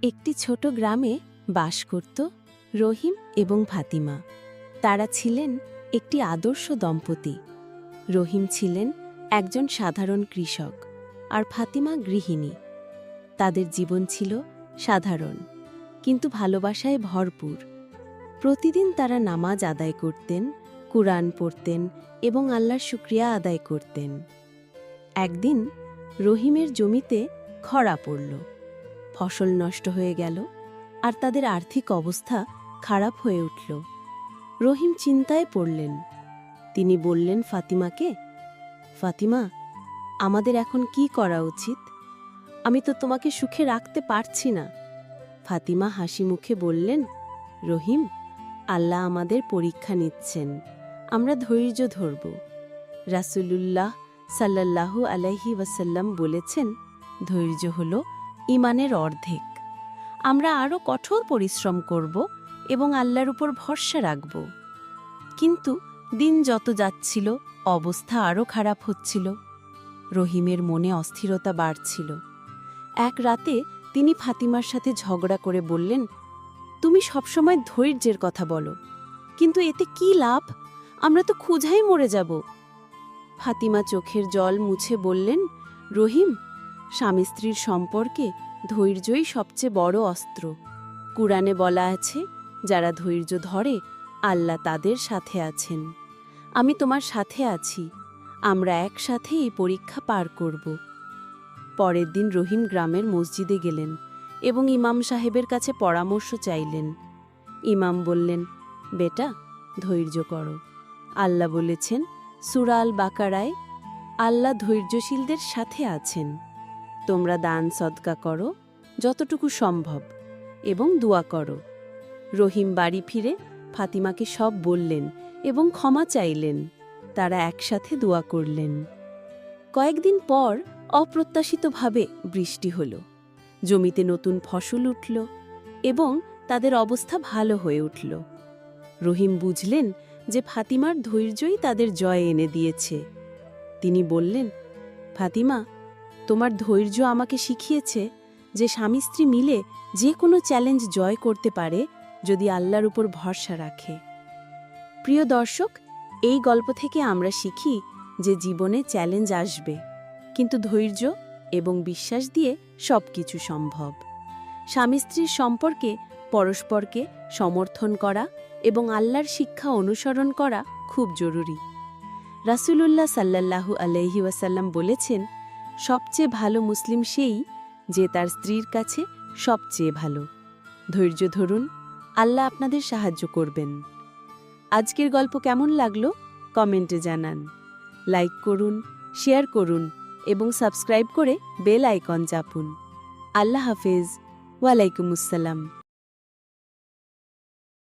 একটি ছোট গ্রামে বাস করত রহিম এবং ফাতিমা। তারা ছিলেন একটি আদর্শ দম্পতি। রহিম ছিলেন একজন সাধারণ কৃষক আর ফাতিমা গৃহিণী। তাদের জীবন ছিল সাধারণ কিন্তু ভালোবাসায় ভরপুর। প্রতিদিন তারা নামাজ আদায় করতেন, কুরআন পড়তেন এবং আল্লাহর শুকরিয়া আদায় করতেন। একদিন রহিমের জমিতে খরা পড়ল, ফসল নষ্ট হয়ে গেল আর তাদের আর্থিক অবস্থা খারাপ হয়ে উঠল। রহিম চিন্তায় পড়লেন। তিনি বললেন ফাতিমাকে, ফাতিমা, আমাদের এখন কি করা উচিত? আমি তো তোমাকে সুখে রাখতে পারছি না। ফাতিমা হাসি মুখে বললেন, রহিম, আল্লাহ আমাদের পরীক্ষা নিচ্ছেন, আমরা ধৈর্য ধরব। রাসূলুল্লাহ সাল্লাল্লাহু আলাইহি ওয়াসাল্লাম বলেছেন, ধৈর্য হল ঈমানের অর্ধেক। আমরা আরও কঠোর পরিশ্রম করব এবং আল্লাহর উপর ভরসা রাখব। কিন্তু দিন যত যাচ্ছিল অবস্থা আরও খারাপ হচ্ছিল। রহিমের মনে অস্থিরতা বাড়ছিল। এক রাতে তিনি ফাতিমার সাথে ঝগড়া করে বললেন, তুমি সবসময় ধৈর্যের কথা বলো, কিন্তু এতে কি লাভ? আমরা তো ক্ষুধায় মরে যাব। ফাতিমা চোখের জল মুছে বললেন, রহিম, স্বামী স্ত্রীর সম্পর্কে ধৈর্যই সবচেয়ে বড় অস্ত্র। কুরআনে বলা আছে, যারা ধৈর্য ধরে আল্লাহ তাদের সাথে আছেন। আমি তোমার সাথে আছি, আমরা একসাথে এই পরীক্ষা পার করব। পরের দিন রহিম গ্রামের মসজিদে গেলেন এবং ইমাম সাহেবের কাছে পরামর্শ চাইলেন। ইমাম বললেন, বেটা, ধৈর্য করো। আল্লাহ বলেছেন সূরা আল বাকারায়, আল্লাহ ধৈর্যশীলদের সাথে আছেন। তোমরা দান সদকা করো যতটুকু সম্ভব এবং দোয়া করো। রহিম বাড়ি ফিরে ফাতিমাকে সব বললেন এবং ক্ষমা চাইলেন। তারা একসাথে দোয়া করলেন। কয়েকদিন পর অপ্রত্যাশিতভাবে বৃষ্টি হল, জমিতে নতুন ফসল উঠল এবং তাদের অবস্থা ভালো হয়ে উঠল। রহিম বুঝলেন যে ফাতিমার ধৈর্যই তাদের জয় এনে দিয়েছে। তিনি বললেন, ফাতিমা, তোমার ধৈর্য আমাকে শিখিয়েছে যে স্বামী স্ত্রী মিলে যে কোনো চ্যালেঞ্জ জয় করতে পারে যদি আল্লাহর উপর ভরসা রাখে। প্রিয় দর্শক, এই গল্প থেকে আমরা শিখি যে জীবনে চ্যালেঞ্জ আসবে, কিন্তু ধৈর্য এবং বিশ্বাস দিয়ে সবকিছু সম্ভব। স্বামী স্ত্রীর সম্পর্কে পরস্পরকে সমর্থন করা এবং আল্লাহর শিক্ষা অনুসরণ করা খুব জরুরি। রাসূলুল্লাহ সাল্লাল্লাহু আলাইহি ওয়াসাল্লাম বলেছেন, সবচেয়ে ভালো মুসলিম সেই যে তার স্ত্রীর কাছে সবচেয়ে ভালো। ধৈর্য ধরুন, আল্লাহ আপনাদের সাহায্য করবেন। আজকের গল্প কেমন লাগলো কমেন্টে জানান। লাইক করুন, শেয়ার করুন এবং সাবস্ক্রাইব করে বেল আইকন চাপুন। আল্লাহ হাফেজ। ওয়ালাইকুম আসসালাম।